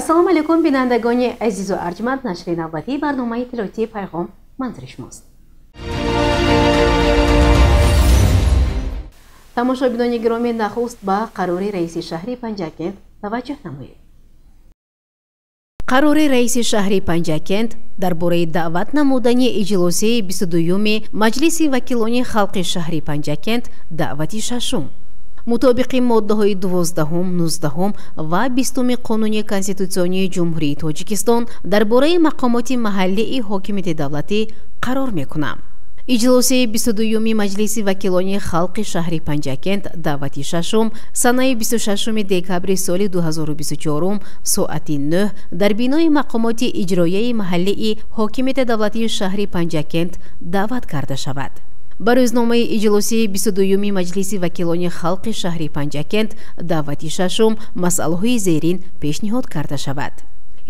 ассалому алайкум бинандагони азизу арҷманд, нашри навбатии барномаи иттилоотии пайғом манзури шумост. тамошобинони гиромӣ, нахуст ба қарори раиси шаҳри Панҷакент таваҷҷӯҳ намоед. қарори раиси шаҳри Панҷакент дар бораи даъват намудани иҷлосии 22-юми маҷлиси вакилони халқи шаҳри Панҷакент даъвати шашум мутобиқи моддаҳои 12, 19 ва 20 қонуни конститутсионии ҷумҳурии Тоҷикистон дар бораи мақомоти маҳаллии ҳокимияти давлатӣ қарор мекунам. иҷлоси 22-юми маҷлиси вакилони халқи шаҳри Панҷакент даъвати шашум санаи 26 декабри соли 2024 соати 9 дар бинои мақомоти иҷроияи маҳаллии ҳокимияти давлатии шаҳри Панҷакент даъват карда шавад. ба рӯзномаи иҷлоси 22-юми маҷлиси вакилони халқи шаҳри Панҷакент даъвати шашум масъалаҳои зерин пешниҳод карда шавад.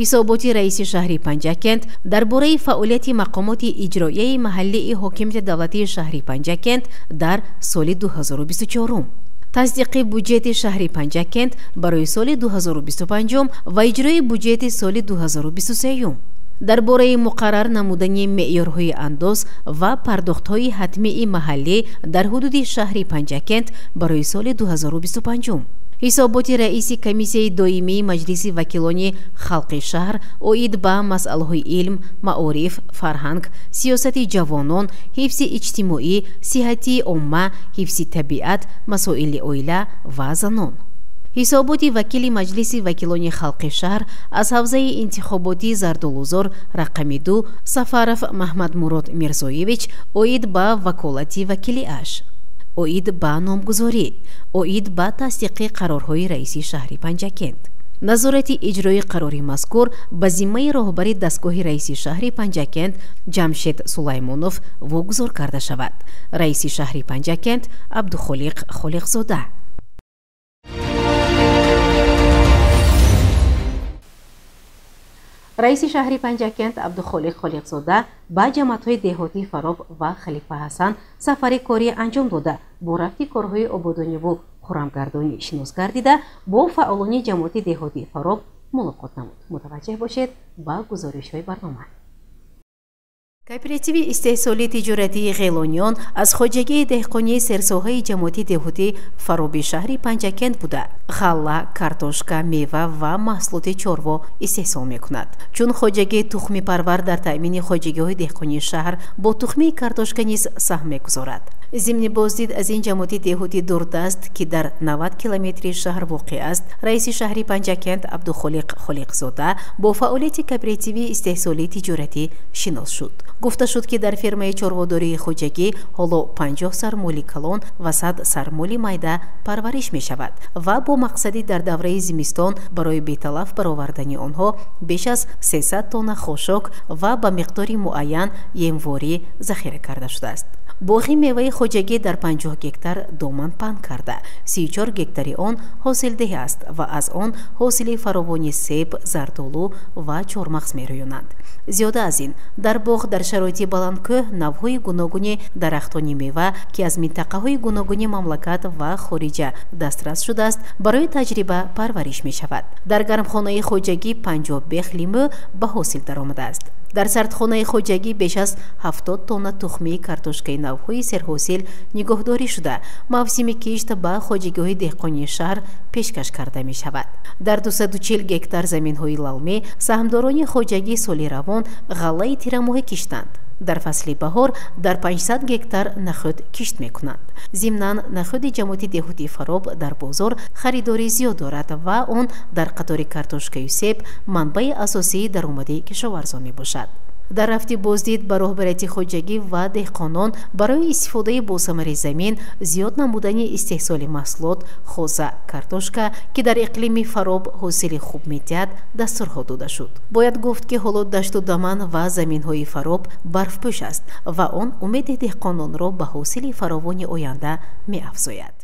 ҳисоботи раиси шаҳри Панҷакент дар бораи фаъолияти мақомоти иҷроияи маҳаллии ҳокимияти давлатии шаҳри Панҷакент дар соли 2024, тасдиқи буҷети шаҳри Панҷакент барои соли 2025 ва иҷрои буҷети соли 2023, дар бораи муқаррар намудани меъёрҳои андоз ва пардохтҳои ҳатмии маҳаллӣ дар ҳудуди шаҳри Панҷакент барои соли 2025, ҳисоботи раиси комиссияи доимии маҷлиси вакилони халқи шаҳр оид ба масъалаҳои илм, маориф, фарҳанг, сиёсати ҷавонон, ҳифзи иҷтимоӣ, сиҳати омма, ҳифзи табиат, масоили оила ва занон. ҳисоботи вакили маҷлиси вакилони халқи шаҳр аз ҳавзаи интихоботӣ Зардолузор рақами 2 Сафаров Маҳмадмурод Мирзоевич оид ба ваколати вакилиаш, оид ба номгузорӣ, оид ба тасдиқи қарорҳои раиси шаҳри Панҷакент. назорати иҷрои қарори мазкур ба зиммаи роҳбари дастгоҳи раиси шаҳри Панҷакент Ҷамшед Сулаймонов вогузор карда шавад. раиси шаҳри Панҷакент Абдухолиқ Холиқзода. раиси шаҳри Панҷакент Абдухолиқ Холиқзода ба ҷамъиятҳои деҳотии Фароб ва Халифа Ҳасан сафари корӣ анҷом дода бо рафти корҳои ободониву хуррамгардонӣ шинос гардида бо фаъолони ҷамъияти деҳотии Фароб мулоқот намуд. мутаваҷҷеҳ бошед ба гузоришҳои барнома. кооперативи истеҳсолии тиҷоратии ғелониён аз хоҷагии деҳқонии серсоҳаи ҷамъияти деҳотии Фароби шаҳри Панҷакент буда ғалла, картошка, мева ва маҳсулоти чорво истеҳсол мекунад. чун хоҷагии тухми парвар дар таъмини хоҷагиҳои деҳқонии шаҳр бо тухмии картошка низ саҳм мегузорад. зимни боздид аз ин ҷамъияти деҳотӣ дурдаст ки дар 90 километри шаҳр воқеъ аст, раиси шаҳри Панҷакент Абдухолиқ Холиқзода бо фаъолияти кооперативи истеҳсолии тиҷоратӣ шинос шуд. гуфта шуд ки дар фермаи чорводории хоҷагӣ ҳоло 50 сармоли калон ва 100 сармоли майда парвариш мешавад ва бо мақсади дар давраи зимистон барои беталаф баровардани онҳо беш аз 300 тонна хошок ва ба миқдори муайян емворӣ захира карда шудааст. боғи меваи хоҷагӣ дар 50 гектар доман паҳн карда 34 гектари он ҳосилдеҳ аст ва аз он ҳосили фаровони себ, зардолу ва чормағз мерӯёнанд. зиёда аз ин дар боғ дар шароити баландкӯҳ навъҳои гуногуни дарахтони мева ки аз минтақаҳои гуногуни мамлакат ва хориҷа дастрас шудааст барои таҷриба парвариш мешавад. дар гармхонаи хоҷагӣ 50 бех лимӯ ба ҳосил даромадааст. дар сардхонаи хоҷагӣ беш аз 70 тонна тухмии картошкаи навъҳои серҳосил нигоҳдорӣ шуда мавсими кишт ба хоҷагиҳои деҳқонии шаҳр пешкаш карда мешавад. дар 240 гектар заминҳои лалмӣ саҳмдорони хоҷагӣ соли равон ғаллаи тирамоҳӣ киштанд. дар фасли баҳор дар 500 гектар нахӯд кишт мекунанд. зимнан нахӯди ҷамъияти деҳотии Фароб дар бозор харидори зиёд дорад ва он дар қатори картошкаю себ манбаи асосии даромади кишоварзон мебошад. дар рафти боздид ба роҳбарияти хоҷагӣ ва деҳқонон барои истифодаи босамари замин зиёд намудани истеҳсоли маҳсулот хоса картошка ки дар иқлими Фароб ҳосили хуб медиҳад дастурҳо дода шуд. бояд гуфт ки ҳоло дашту даман ва заминҳои Фароб барфпӯш аст ва он умеди деҳқононро ба ҳосили фаровони оянда меафзояд.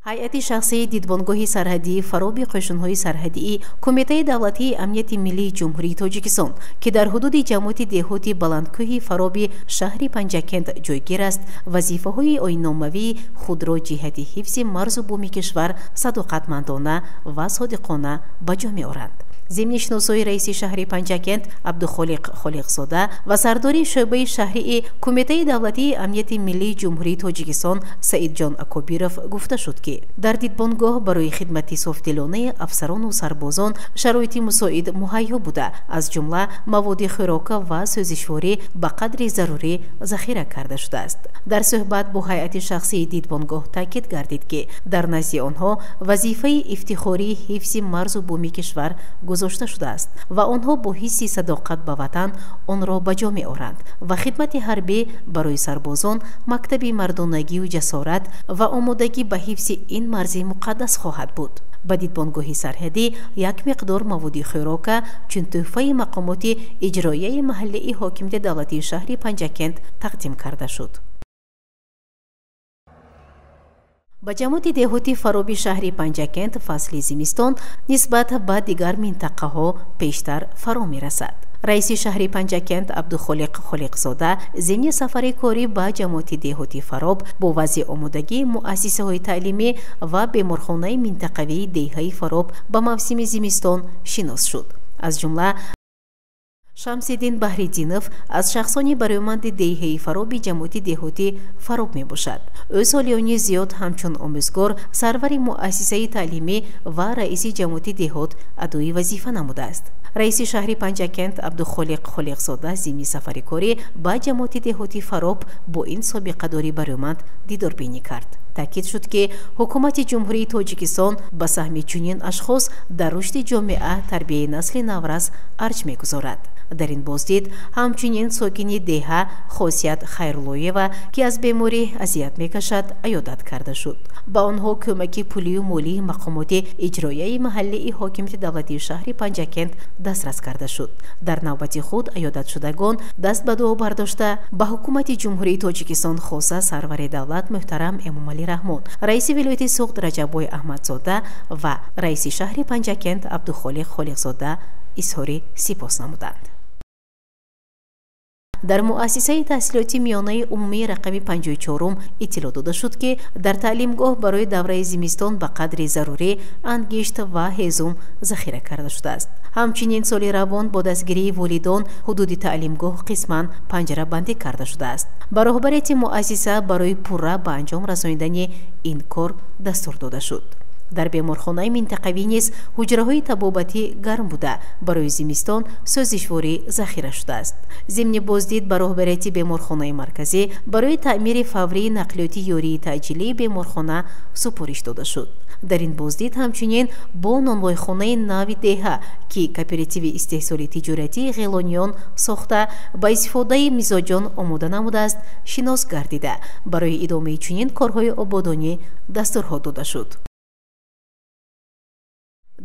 ҳайати шахсии дидбонгоҳи сарҳадии фароби қӯшунҳои сарҳадии кумитаи давлатии амнияти миллии ҷумҳурии тоҷикистон ки дар ҳудуди ҷамоати деҳоти баландкӯҳи фароби шаҳри панҷакент ҷойгир аст, вазифаҳои оинномавии худро ҷиҳати ҳифзи марзу буми кишвар садоқатмандона ва содиқона ба ҷо меоранд. зимни шиносои раиси шаҳри панҷакент абдухолиқ холиқзода ва сардори шӯъбаи шаҳрии кумитаи давлатии амнияти миллии ҷумҳурии тоҷикистон саидҷон акобиров гуфта шуд ки дар дидбонгоҳ барои хидмати софдилонаи афсарону сарбозон шароити мусоид муҳайё буда, аз ҷумла маводи хӯрока ва сӯзишворӣ ба қадри зарурӣ захира карда шудааст. дар суҳбат бо ҳайати шахсии дидбонгоҳ таъкид гардид ки дар назди онҳо вазифаи ифтихории ҳифзи марзу буми кишвар гузошта шудааст ва онҳо бо ҳисси садоқат ба ватан онро ба ҷо меоранд ва хидмати ҳарбӣ барои сарбозон мактаби мардонагию ҷасорат ва омодагӣ ба ҳифзи ин марзи муқаддас хоҳад буд. ба дидбонгоҳи сарҳадӣ як миқдор маводи хӯрока чун тӯҳфаи мақомоти иҷроияи маҳаллии ҳокимияти давлатии шаҳри панҷакент тақдим карда шуд. ба ҷамоати деҳоти фароби шаҳри панҷакент фасли зимистон нисбат ба дигар минтақаҳо пештар фаро мерасад. раиси шаҳри панҷакент абдухолиқ холиқзода зимни сафари корӣ ба ҷамоати деҳоти фароб бо вазъи омодагии муассисаҳои таълимӣ ва беморхонаи минтақавии деҳаи фароб ба мавсими зимистон шинос шуд. аз ҷумла шамсиддин баҳриддинов аз шахсони бароиманди деҳаи фароби ҷамоати деҳотӣ фароб мебошад. ӯ солиёни зиёд ҳамчун омӯзгор, сарвари муассисаи таълимӣ ва раиси ҷамоати деҳот адои вазифа намудааст. раиси шаҳри панҷакент абдухолиқ холиқзода зимни сафари корӣ ба ҷамоати деҳоти фароб бо ин собиқадори бароиманд дидорбинӣ кард. таъкид шуд ки ҳукумати ҷумҳурии тоҷикистон ба саҳми чунин ашхос дар рушди ҷомеа тарбияи насли наврас арҷ мегузорад. дар ин боздид ҳамчунин сокини деҳа хосият хайруллоева ки аз беморӣ азият мекашад аёдат карда шуд. ба онҳо кӯмаки пулию молии мақомоти иҷроияи маҳаллии ҳокимияти давлатии шаҳри панҷакент дастрас карда шуд. дар навбати худ аёдатшудагон даст ба дуо бардошта ба ҳукумати ҷумҳурии тоҷикистон хоса сарвари давлат муҳтарам эмомалӣ раҳмон, раиси вилояти суғд раҷаббой аҳмадзода ва раиси шаҳри панҷакент абдухолиқ холиқзода изҳори сипос намуданд. дар муассисаи таҳсилоти миёнаи умумии рақами 54 иттилоъ дода шуд ки дар таълимгоҳ барои давраи зимистон ба қадри зарурӣ ангишт ва ҳезум захира карда шудааст. ҳамчунин соли равон бо дастгирии волидон ҳудуди таълимгоҳ қисман панҷарабандӣ карда шудааст. ба роҳбарияти муассиса барои пурра ба анҷом расонидани ин кор дастур дода шуд. дар беморхонаи минтақавӣ низ ҳуҷраҳои табобатӣ гарм буда барои зимистон сӯзишворӣ захира шудааст. зимни боздид ба роҳбарияти беморхонаи марказӣ барои таъмири фаврии нақлиёти ёрии таъҷилии беморхона супориш дода шуд. дар ин боздид ҳамчунин бо нонвойхонаи нави деҳа ки кооперативи истеҳсоли тиҷоратии ғелониён сохта ба истифодаи мизоҷон омода намудааст, шинос гардида барои идомаи чунин корҳои ободонӣ дастурҳо дода шуд.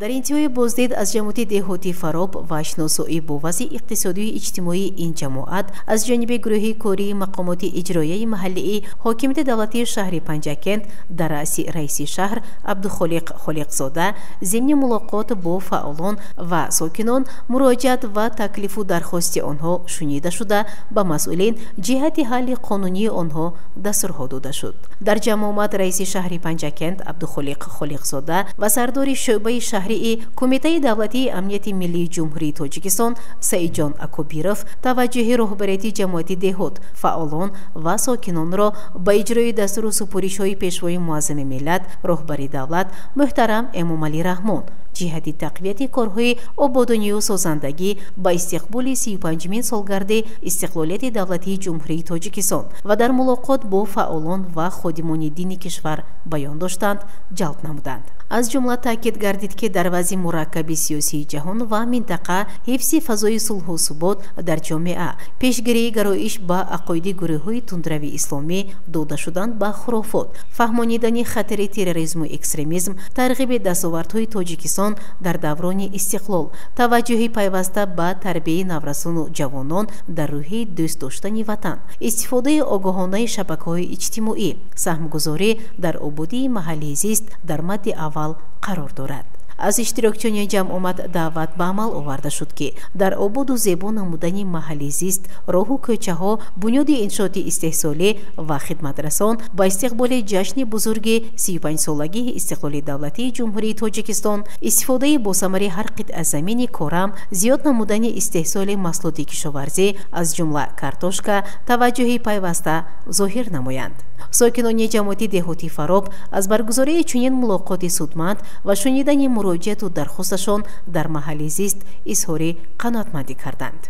дар интиҳои боздид аз ҷамоати деҳоти фароб ва шиносоӣ бо вазъи иқтисодию иҷтимоии ин ҷамоат аз ҷониби гурӯҳи кории мақомоти иҷроияи маҳаллии ҳокимияти давлатии шаҳри панҷакент дар раъси раиси шаҳр абдухолиқ холиқзода зимни мулоқот бо фаъолон ва сокинон муроҷиат ва таклифу дархости онҳо шунида шуда ба масъулин ҷиҳати ҳалли қонунии онҳо дастурҳо дода шуд. дар ҷамъ омад раиси шаҳри панҷакент абдухолиқ холиқзода ва сардори шӯъбаи шаҳрии кумитаи давлатии амнияти миллии ҷумҳурии тоҷикистон саидҷон акобиров таваҷҷӯҳи роҳбарияти ҷамоати деҳот, фаъолон ва сокинонро ба иҷрои дастуру супоришҳои пешвои муаззами миллат роҳбари давлат муҳтарам эмомалӣ раҳмон ҷиҳати тақвияти корҳои ободонию созандагӣ ба истиқболи 35-мин солгарди истиқлолияти давлатии ҷумҳурии тоҷикистон ва дар мулоқот бо фаъолон ва ходимони дини кишвар баён доштанд ҷалб намуданд. аз ҷумла таъкид гардид ки дар вазъи мураккаби сиёсии ҷаҳон ва минтақа ҳифзи фазои сулҳу субот дар ҷомеа, пешгирии гароиш ба ақоиди гурӯҳҳои тундрави исломӣ, дода шудан ба хурофот, фаҳмонидани хатари терроризму экстремизм, тарғиби дастовардҳои Тоҷикистон тоҷикистон дар даврони истиқлол таваҷҷӯҳи пайваста ба тарбияи наврасону ҷавонон дар рӯҳи дӯст доштани ватан, истифодаи огоҳонаи шабакаҳои иҷтимоӣ, саҳмгузорӣ дар ободии маҳаллии зист дар мадди аввал қарор дорад. аз иштирокчиёни ҷамъомад даъват ба амал оварда шуд ки дар ободу зебо намудани маҳаллии зист роҳу кӯчаҳо бунёди иншооти истеҳсолӣ ва хидматрасон ба истиқболи ҷашни бузурги 35-солагии истиқлоли давлатии ҷумҳурии тоҷикистон, истифодаи босамари ҳар қитъа замини корам, зиёд намудани истеҳсоли маҳсулоти кишоварзӣ аз ҷумла картошка таваҷҷӯҳи пайваста зоҳир намоянд. сокинони ҷамоати деҳотии Фароб аз баргузории чунин мулоқоти судманд ва шунидани муроҷиату дархосташон дар маҳаллии зист изҳори қаноатмандӣ карданд.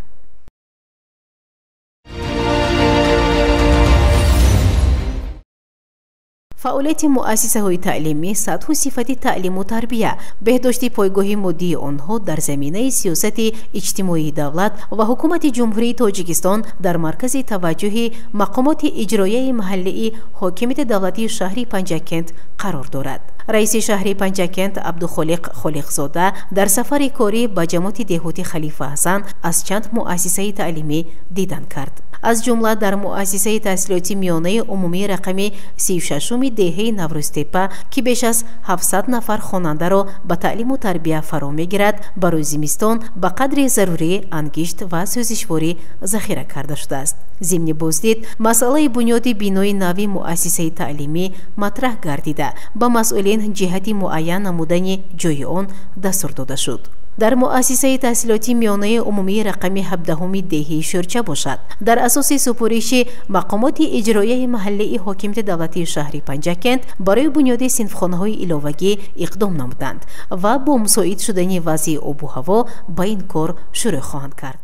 фаъолияти муассисаҳои таълимӣ, сатҳу сифати таълиму тарбия, беҳдошти пойгоҳи моддии онҳо дар заминаи сиёсати иҷтимоии давлат ва ҳукумати ҷумҳурии тоҷикистон дар маркази таваҷҷӯҳи мақомоти иҷроияи маҳаллии ҳокимияти давлатии шаҳри Панҷакент қарор дорад. раиси шаҳри Панҷакент Абдухолиқ Холиқзода дар сафари корӣ ба ҷамоати деҳоти Халифа Ҳасан аз чанд муассисаи таълимӣ дидан кард. аз ҷумла дар муассисаи таҳсилоти миёнаи умумии рақами 36-уми деҳаи Наврӯзтепа ки беш аз 700 нафар хонандаро ба таълиму тарбия фаро мегирад, барои зимистон ба қадри зарурӣ ангишт ва сӯзишворӣ захира карда шудааст. зимни боздид масъалаи бунёди бинои нави муассисаи таълимӣ матраҳ гардида ба масъулин ҷиҳати муайян намудани ҷои он дастур дода шуд. дар муассисаи таҳсилоти миёнаи умумии рақами 17-уми деҳаи Шӯрча бошад, дар асоси супуриши мақомоти иҷроияи маҳаллии ҳокимияти давлатии шаҳри Панҷакент барои бунёди синфхонаҳои иловагӣ иқдом намуданд ва бо мусоид шудани вазъи обу ҳаво ба ин кор шурӯъ хоҳанд кард.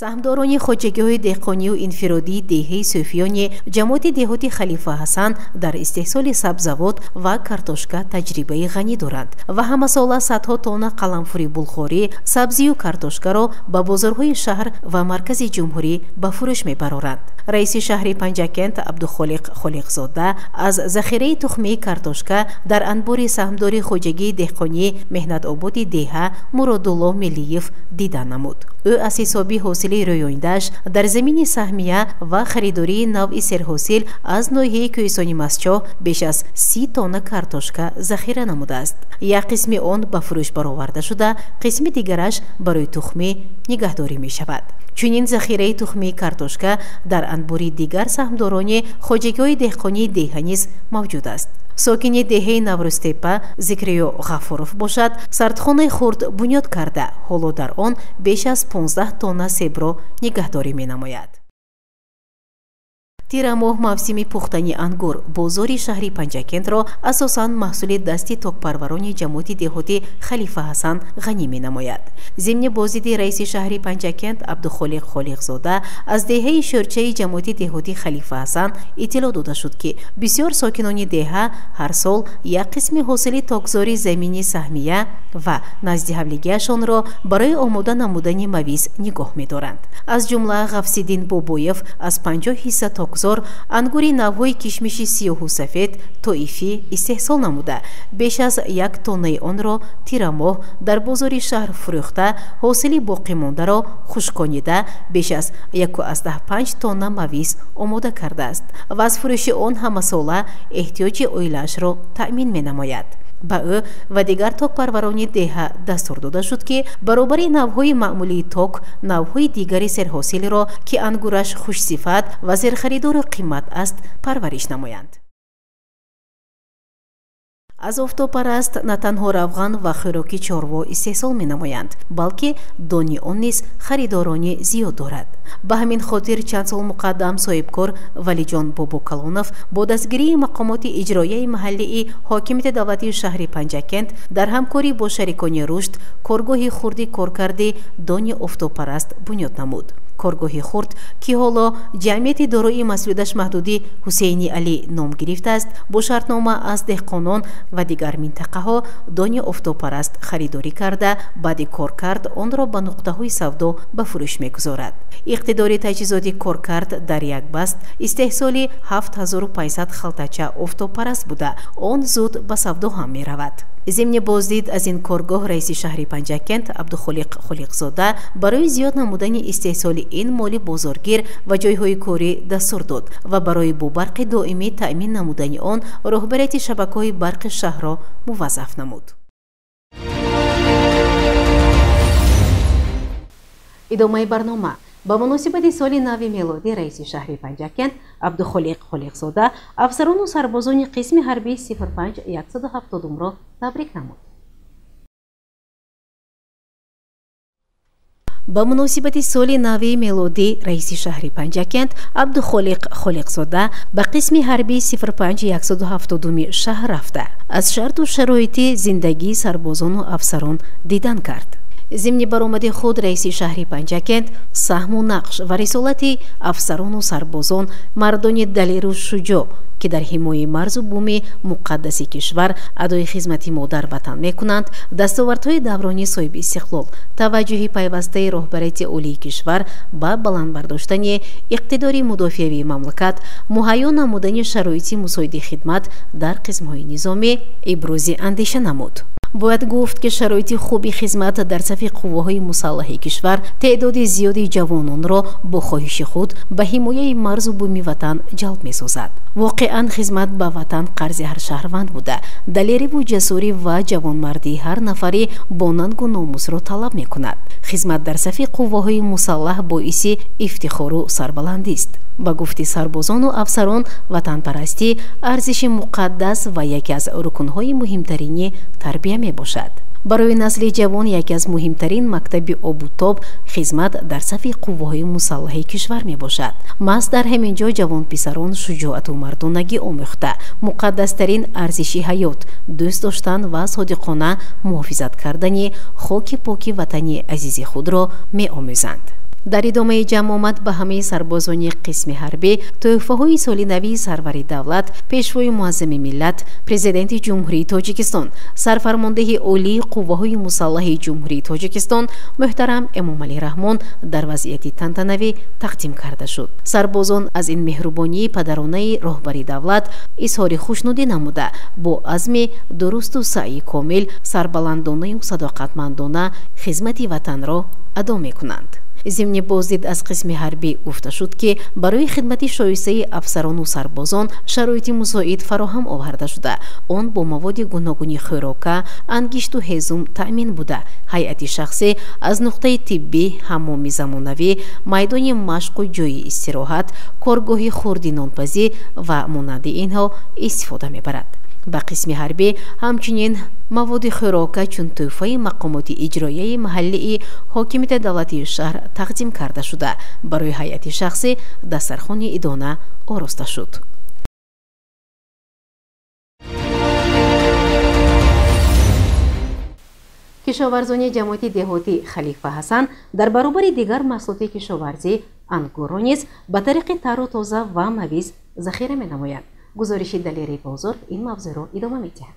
саҳмдорони хоҷагиҳои деҳқонию инфиродии деҳаи Суфиёни ҷамоати деҳоти Халифа Ҳасан дар истеҳсоли сабзавот ва картошка таҷрибаи ғанӣ доранд ва ҳамасола садҳо тонна қаламфури булхорӣ, сабзию картошкаро ба бозорҳои шаҳр ва маркази ҷумҳурӣ ба фурӯш мебароранд. раиси шаҳри Панҷакент Абдухолиқ Холиқзода аз захираи тухмии картошка дар анбори саҳмдори хоҷагии деҳқонии меҳнатободи деҳа Муродулло Миллиев дидан намуд. ӯ аз ҳисоби ҳосили рӯёйдааш дар замини саҳмия ва харидории навъи серҳосил аз ноҳияи Кӯҳистони Масчоҳ беш аз 30 тонна картошка захира намудааст. як қисми он ба фурӯш бароварда шуда, қисми дигараш барои тухмӣ нигаҳдорӣ мешавад. чунин захираи тухмии картошка дар анбори дигар саҳмдорони хоҷагиҳои деҳқонии деҳа низ мавҷуд аст. сокини деҳаи Наврӯзтепа Зикриё Ғафуров бошад, сардхонаи хурд бунёд карда, ҳоло дар он беш аз 15 тонна себро нигаҳдорӣ менамояд. тирамоҳ мавсими пухтани ангур бозори шаҳри Панҷакентро асосан маҳсули дасти токпарварони ҷамоати деҳоти Халифа Ҳасан ғанӣ менамояд. зимни боздиди раиси шаҳри Панҷакент Абдухолиқ Холиқзода аз деҳаи Шӯрчаи ҷамоати деҳоти Халифа Ҳасан иттилоъ дода шуд ки бисёр сокинони деҳа ҳар сол як қисми ҳосили токзори замини саҳмия ва наздиҳавлигиашонро барои омода намудани мавиз нигоҳ медоранд. аз ҷумла Ғафсиддин Бобоев аз 50 ҳисса токзор ангури навъҳои кишмиши сиёҳу сафед тоифӣ истеҳсол намуда, беш аз 1 тоннаи онро тирамоҳ дар бозори шаҳр фурӯхта, ҳосили боқимондаро хушконида беш аз 1,5 тонна мавиз омода кардааст ва аз фурӯши он ҳамасола эҳтиёҷи оилаашро таъмин менамояд. ба ӯ ва дигар токпарварони деҳа дастур дода шуд ки баробари навъҳои маъмулии ток, навъҳои дигари серҳосилро ки ангураш хушсифат ва зерхаридору қимат аст, парвариш намоянд. аз офтобпараст на танҳо равған ва хӯроки чорво истеҳсол менамоянд, балки дони он низ харидорони зиёд дорад. ба ҳамин хотир чанд сол муқаддам соҳибкор Валиҷон Бобокалонов бо дастгирии мақомоти иҷроияи маҳаллии ҳокимияти давлатии шаҳри Панҷакент дар ҳамкорӣ бо шарикони рушд коргоҳи хурди коркарди дони офтобпараст бунёд намуд. коргоҳи хурд ки ҳоло ҷамъияти дорои масъулияташ маҳдуди ҳусейни алӣ ном гирифтааст бо шартнома аз деҳқонон ва дигар минтақаҳо дони офтобпараст харидорӣ карда баъди коркард онро ба нуқтаҳои савдо ба фурӯш мегузорад. иқтидори таҷҳизоти коркард дар як баст истеҳсоли 7500 халтача офтобпараст буда он зуд ба савдо ҳам меравад. зимни боздид аз ин коргоҳ раиси шаҳри Панҷакент Абдухолиқ Холиқзода барои зиёд намудани истеҳсоли ин моли бозоргир ва ҷойҳои корӣ дастур дод ва барои бо барқи доимӣ таъмин намудани он роҳбарияти шабакаҳои барқи шаҳрро муваззаф намуд. идомаи барнома. ба муносибати соли нави мелодӣ раиси шаҳри Панҷакент Абдухолиқ Холиқзода афсарону сарбозони қисми ҳарбии 05-170-ро табрик намуд. ба муносибати соли нави мелодӣ раиси шаҳри Панҷакент Абдухолиқ Холиқзода ба қисми ҳарбии 05-170 шаҳр рафта аз шарту шароити зиндагии сарбозону афсарон дидан кард. зимни баромади худ раиси шаҳри Панҷакент саҳму нақш ва рисолати афсарону сарбозон мардони далеру шуҷоъ ки дар ҳимояи марзу буми муқаддаси кишвар адои хизмати модар ватан мекунанд, дастовардҳои давронии соҳиби истиқлол, таваҷҷуҳи пайвастаи роҳбарияти олии кишвар ба баландбардоштани иқтидори мудофиавии мамлакат, муҳайё намудани шароити мусоиди хидмат дар қисмҳои низомӣ ибрози андеша намуд. бояд гуфт ки шароити хуби хизмат дар сафи қувваҳои мусаллаҳи кишвар теъдоди зиёди ҷавононро бо хоҳиши худ ба ҳимояи марзу буми ватан ҷалб месозад. воқеан хизмат ба ватан қарзи ҳар шаҳрванд буда далериву ҷасурӣ ва ҷавонмардии ҳар нафарӣ бо нангу номусро талаб мекунад. хизмат дар сафи қувваҳои мусаллаҳ боиси ифтихору сарбаландист. ба гуфти сарбозону афсарон ватанпарастӣ арзиши муқаддас ва яке аз рукунҳои муҳимтарини тарбия мебошад. барои насли ҷавон яке аз муҳимтарин мактаби обутоб хизмат дар сафи қувваҳои мусаллаҳи кишвар мебошад. маҳз дар ҳамин ҷо ҷавонписарон шуҷоату мардонагӣ омӯхта муқаддастарин арзиши ҳаёт, дӯст доштан ва содиқона муҳофизат кардани хоки поки ватани азизи худро меомӯзанд. дар идомаи ҷамъомад ба ҳамаи сарбозони қисми ҳарбӣ тӯҳфаҳои соли навии сарвари давлат, пешвои муаззами миллат, президенти ҷумҳурии Тоҷикистон, сарфармондеҳи олии қувваҳои мусаллаҳи ҷумҳурии Тоҷикистон муҳтарам Эмомалӣ Раҳмон дар вазъияти тантанавӣ тақдим карда шуд. сарбозон аз ин меҳрубонии падаронаи роҳбари давлат изҳори хушнудӣ намуда бо азми дурусту саъи комил сарбаландонаю садоқатмандона хизмати ватанро адо мекунанд. зимни боздид аз қисми ҳарбӣ гуфта шуд ки барои хидмати шоистаи афсарону сарбозон шароити мусоид фароҳам оварда шуда он бо маводи гуногуни хӯрока, ангишту ҳезум таъмин буда ҳайати шахсӣ аз нуқтаи тиббӣ, ҳаммоми замонавӣ, майдони машқу ҷойи истироҳат, коргоҳи хурди нонпазӣ ва монанди инҳо истифода мебарад. ба қисми ҳарбӣ ҳамчунин маводи хӯрока чун тӯҳфаи мақомоти иҷроияи маҳаллии ҳокимияти давлатии шаҳр тақдим карда шуда барои ҳайати шахсӣ дастархони идона ороста шуд. кишоварзони ҷамоати деҳотӣ Халифа Ҳасан дар баробари дигар маҳсулоти кишоварзӣ ангурро низ ба тариқи тару тоза ва мавиз захира менамояд. гузориши Далери Бозор ин мавзӯъро идома медиҳад.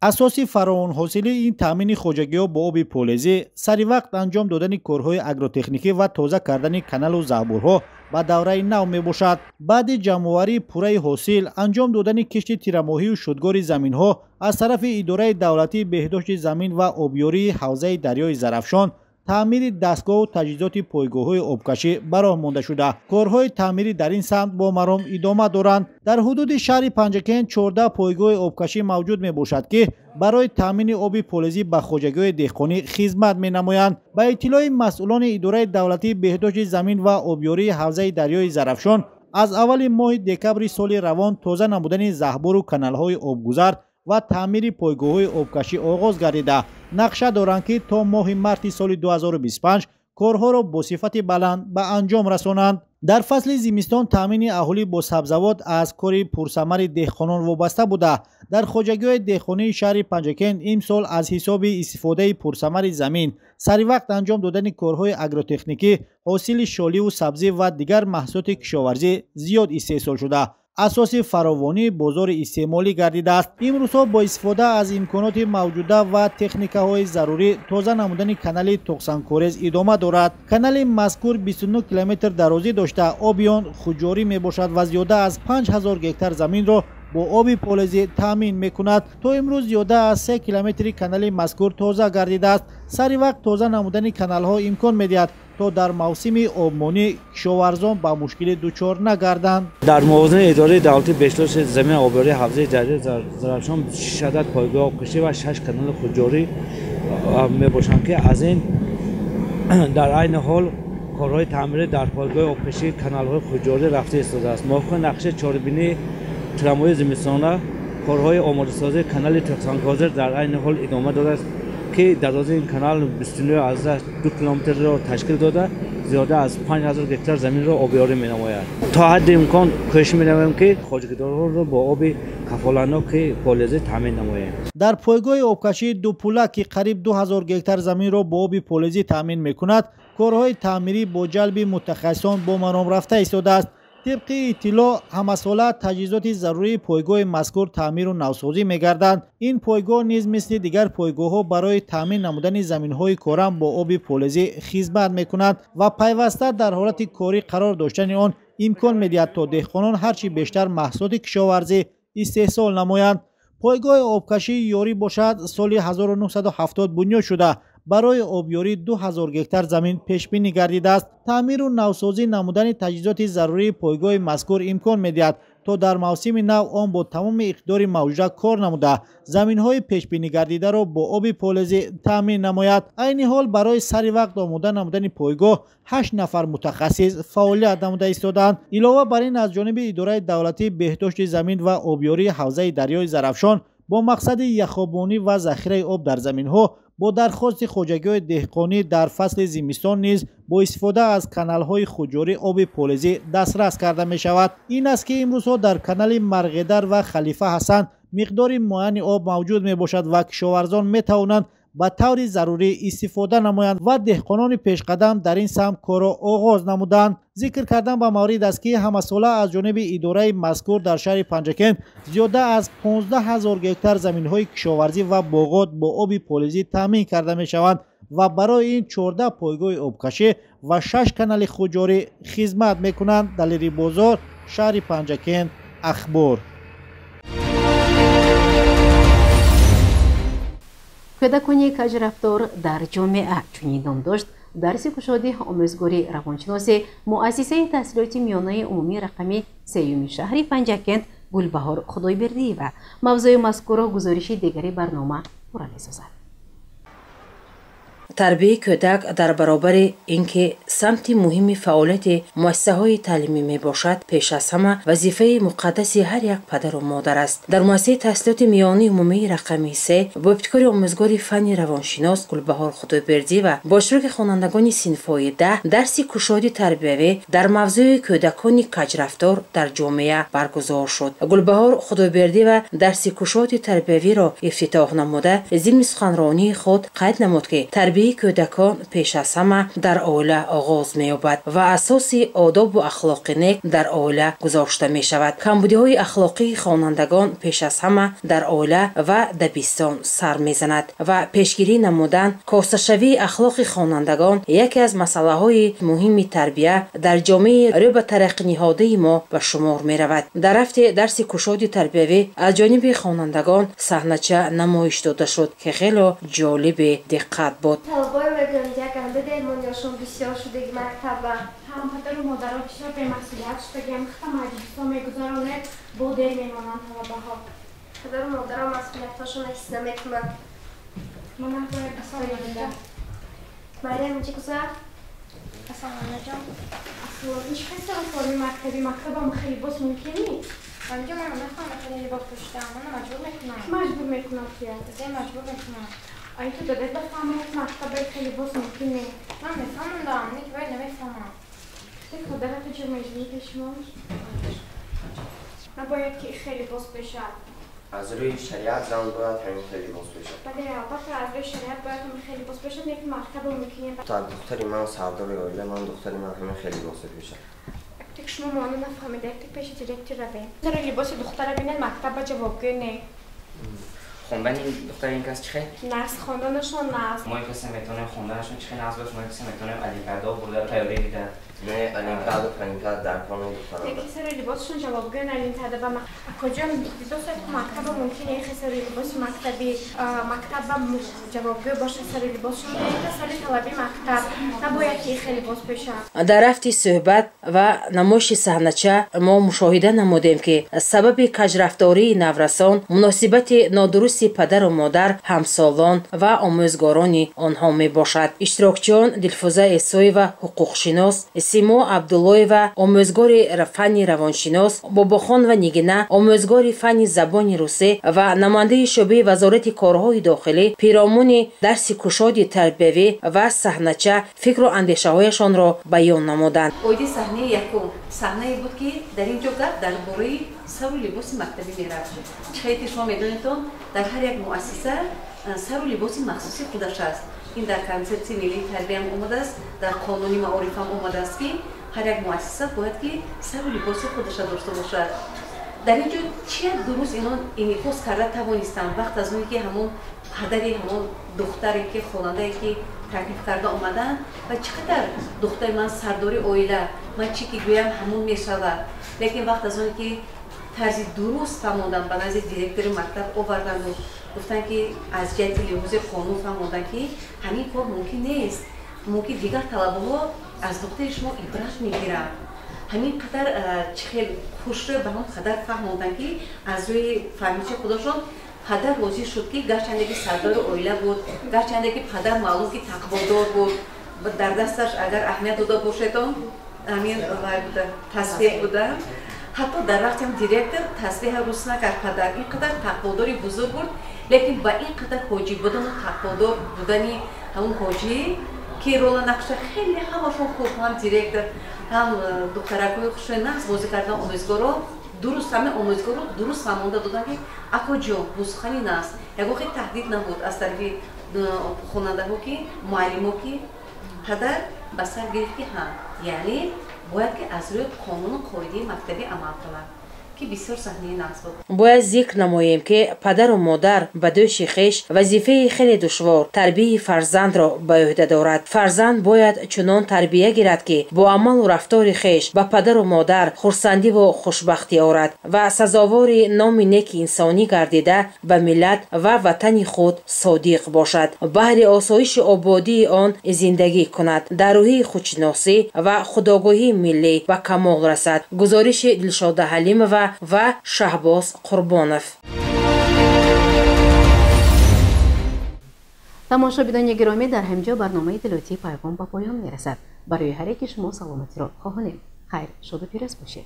асоси фароонҳосилии ин таъмини хоҷагиҳо бо оби полезӣ саривақт анҷом додани корҳои агротехникӣ ва тоза кардани каналу заҳбурҳо ба давраи нав мебошад. баъди ҷамъоварии пурраи ҳосил анҷом додани кишти тирамоҳию шудгори заминҳо аз тарафи идораи давлатии беҳдошти замин ва обёрии ҳавзаи дарёи Зарафшон таъмири дастгоҳу таҷҳизоти пойгоҳҳои обкашӣ ба роҳ монда шуда корҳои таъмирӣ дар ин самт бо маром идома доранд. дар ҳудуди шаҳри Панҷакент 14 пойгоҳи обкашӣ мавҷуд мебошад ки барои таъмини оби полезӣ ба хоҷагиҳои деҳқонӣ хизмат менамоянд. ба иттилои масъулони идораи давлатии беҳдошти замин ва обёрии ҳавзаи дарёи Зарафшон аз аввали моҳи декабри соли равон тоза намудани заҳбуру каналҳои обгузар ва таъмири пойгоҳҳои обкашӣ оғоз гардида нақша доранд ки то моҳи марти соли 2025 کارها را با صفت بلند به انجام رسانند. در فصل زمستان تامین اهالی با سبزوات از کار پرثمر دهقانان وابسته بوده. در خواجگی‌های دهقانی شهر پنجکند امسال از حساب استفاده پرثمر زمین سری وقت انجام دادن کارهای آگروتکنیکی حاصل شالی و سبزی و دیگر محصولات کشاورزی زیاد استحصال شده. اساس فراوانی بازار استعمالی گردیده است. امروزها با استفاده از امکانات موجوده و تکنیک‌های ضروری تازه نمودن کانال توکسانکورز ادامه دارد. کانال مذکور 29 کیلومتر درازی داشته آب آن خودجاری میباشد و زیاده از 5000 گکتار زمین را با آب پولزی تامین میکند. تا امروز زیاده از 3 کیلومتر کانال مذکور تازه گردیده است. سری وقت تازه نمودن کانال ها امکان میدهد تا در موسم آبمانی کشاورزان با مشکل دچار نگردند. در موازنه اداره دولتی بهداشت زمین آبیاری حوزه جدید زرافشان 6 عدد پایگاه آبکشی و 6 کانال خودجاری میباشند که از این در عین حال کارهای تعمیر در پایگاه آبکشی کانال های خودجاری رفته ایستاده است. موافق نقشه چهاربینی تراموای زمستانه کارهای آماده سازی کانال توکسانکورز در عین حال ادامه داده است که درازی این کانال 29 از 2 کیلومتر را تشکیل داده زیاده از 5000 گکتار زمین را آبیاری می‌نماید. تا حد امکان کوشش می‌نماییم که خواجگی‌داران را با آب کفالتناک پولزی تامین نماییم. در پایگاه آبکشی دو پوله که قریب 2000 گکتار زمین را با آب پولزی تامین می‌کند، کارهای تعمیری با جلب متخصصان با مرام رفته ایستاده است. طبق اطلاع همساله تجهیزات ضروری پایگاه مذکور تعمیر و نوسازی می‌گردند. این پایگاه نیز مثل دیگر پایگاه‌ها برای تامین نمودن زمین‌های کورم با آب پولزی خدمت می‌کند و پیوسته در حالت کاری قرار داشتن آن امکان می‌دهد تا دهقانان هرچی بیشتر محصولات کشاورزی استحصال نمایند. پایگاه آبکشی یاری باشد سال 1970 بنیاد شده برای آبیاری 2000 گکتار زمین پیش بینی گردیده است. تعمیر و نوسازی نمودن تجهیزات ضروری پایگاه مذکور امکان می‌دهد تا در موسم نو آن با تمام اقدار موجود کار نموده زمین‌های پیش بینی گردیده را با آب پولزی تامین نماید. عین حال برای سری وقت آماده نمودن پایگاه 8 نفر متخصص فعالیت نموده ایستادند. علاوه بر این از جانب اداره دولتی بهداشت زمین و آبیاری حوزه دریای زرافشان با مقصد یخابانی و ذخیره آب در زمین‌ها با درخواست خواجگی‌های دهقانی در فصل زمستان نیز با استفاده از کانال‌های خودجاری آب پولزی دسترس کرده می‌شود. این است که امروزها در کانال مرغدر و خلیفه حسن مقدار معین آب موجود میباشد و کشاورزان میتوانند به طور ضروری استفاده نمایند و دهقانان پیشقدم در این سمت کار را آغاز نمودند. ذکر کردن به مورد است که همساله از جانب اداره مذکور در شهر پنجکند زیاده از 15000 گکتار زمین‌های کشاورزی و باغات با آب پولزی تامین کرده می‌شوند و برای این 14 پایگاه آبکشی و 6 کانال خودجاری خدمت می‌کنند. دلیری بازار، شهر پنجکند، اخبار. کودکانی کجرفتار در جامعه چنین نام داشت درس گشاده آموزگاری روانشناسی مؤسسه تحصیلات میانه عمومی رقمی 3 شهر پنجکند گلبهار خدایبردی و موضوع مذکور گزارش دیگری برنامه پورا می‌سازد. تربیت کودک در برابر اینکه سمت مهم فعالیت مؤسسه‌های تعلیمی میباشد پیش از همه وظیفه مقدس هر یک پدر و مادر است. در مؤسسه تحصیلات میانه عمومی رقمی 3 با ابتکار آموزگاری فنی روانشناس گلبهار خدایبردی و با اشتراک خوانندگان صنف‌های 10 درس کشادی تربیوی در موضوع کودکان کجرفتار در جامعه برگزار شد. گلبهار خدایبردی و درس کشادی تربیوی را افتتاح نموده ضمن سخنرانی خود قید نمود که تربیت کودکان پیش از همه در عائله آغاز می‌یابد و اساس آداب و اخلاق نیک در عائله گذاشته می‌شود. کمبودی‌های اخلاقی خوانندگان پیش از همه در عائله و دبستان سر می‌زند و پیشگیری نمودن کاستشوی اخلاق خوانندگان یکی از مسائل مهم تربیت در جامعه رو به ترقی نهاده ما به شمار می‌رود. در هفته درس کشادی تربیوی از جانب خوانندگان صحنه‌چه نمایش داده شد که خیلی جالب دقت بود. طلبای مدرنیتگان به درمانیاشون بسیار شده مکتب و هم پدر و مادرها بسیار به مسئولیت شده مختم مجلس ها میگذارانه با در میمانند طلبه ها. پدر و مادرها مسئولیتاشون حس نمیکنند. من نکنه بسیار یادنده. مریم چی گذار؟ اصلا جان اصلا هیچ کسی رو فرمی مکتب هم خیلی باز ممکنی؟ اینجا من نخواهم خیلی لباس پوشیدم من مجبور میکنم. مجبور میکنم توی؟ مجبور میکنم. آیا تو دادت بفهمه مکتب خیلی باز ممکنه؟ من میفهمم دارم که باید نمیفهمم. فکر داره تو چه مجبوری کشماش؟ نباید که خیلی باز بشد. از روی شریعت زن باید همین خیلی باز بشد. بله البته از روی شریعت باید همین خیلی باز بشد یکی مکتب ممکنه. تا دختری من سردار اویله من دختری من همین خیلی باز بشد. تک شما مانو نفهمیده تک پیش دیرکتور رو بین. سر لباس دختر بینن مکتب جوابگوی نه. خوندن این دختر این کس چخه؟ نرس خواندنشون نرس. ما کسی میتونه خوندنشون چخه نرس باشه، ما کسی میتونه الیمپیادا و بوده تیاری دیده. نه الیمپیاد و پرینپیاد در کام دختران. یکی سر لباسشون جوابگوی الیمپیادا و کجا دو سه مکتب ممکنه یکی سر لباس مکتبی مکتب جوابگوی باشه سر لباسشون یکی سر طلبی مکتب نباید که خیلی باز بشه. در رفت صحبت و نمایش صحنه‌چه ما مشاهده نمودیم که سبب کجرفتاری نورسان مناسبت نادرست پدر و مادر، همسالان و آموزگاران آنها می باشد. اشتراکچیان دلفوزه عیسویeva حقوقشناس، سیما عبداللهیeva آموزگار فن روانشناس، باباخان و نیگینه آموزگار فن زبان روسی و نماینده شعبه وزارت کارهای داخلی پیرامون درس کشاد تربیوی و صحنه‌چه فکر و اندیشه‌هایشان را بیان نمودند. اویدی صحنه یکم صحنه بود که در اینجا گفت درباره سر و لباس مکتبی میرفت. چه شما میدونید در هر یک مؤسسه سر و لباس مخصوصی خودش است. این در کنسپسیون ملی تربیه هم اومده است، در قانونی معارف هم اومده است که هر یک مؤسسه باید که سر و لباس خودش داشته باشد. در اینجا چه درست این پست کرده توانستم وقت از اونی که همون پدری همون دختری که خواننده که تکلیف کرده آمدن و چقدر دختر من سرداری اویله من چی که گویم همون میشود، لیکن وقت از اونی که طرز درست فهموندن به نزد دیرکتور مکتب آوردن و گفتن که از جهت لحاظ قانون فهموندن که همین کار ممکن نیست، ممکن دیگر طلبه‌ها از دختر شما عبرت میگیرن. همین قدر چخیل خوش رو به هم قدر فهموندن که از روی فهمیچه خودشون پدر راضی شد که گرچنده که سردار اویله بود، گرچنده که پدر معلوم که تقوادار بود، در دستش اگر اهمیت داده باشه همین تصویح بوده. حتی در وقت هم دیرکتور تصویح روز نکرد پدر اینقدر تقواداری بزرگ بود، لیکن با اینقدر حاجی بودن و تقوادار بودنی همون حاجی که رول نقشه خیلی همشون خوب هم دیرکتور هم دخترکوی خوش نقص بازی کردن آموزگارا درست همه آموزگارا درست فهمونده دادن که اکو جون بوزخانی نست یک وقت تهدید نبود از طرف خواننده ها که معلم ها که پدر بسر گرفت که هم یعنی باید که از روی قانون و قاعده مکتبی عمل کنند که بسیار صحنه نقص بود. باید ذکر نماییم که پدر و مادر به دوش خویش وظیفه خیلی دشوار تربیت فرزند را به عهده دارد. فرزند باید چنان تربیت گیرد که با عمل و رفتار خویش به پدر و مادر خرسندی و خوشبختی آورد و سزاوار نام نیک انسانی گردیده به ملت و وطن خود صادق باشد، بهر آسایش آبادی آن زندگی کند، در روحی خودشناسی و خودآگاهی ملی و کمال رسد. گزارش دلشاد حلیمова و شهباز قربانوف. تماشاچیان گرامی، در همینجا برنامه دلوتی پیغام به پایان میرسد. برای هر یک شما سلامتی را خواهانیم. خیر شاد و پیروز باشید.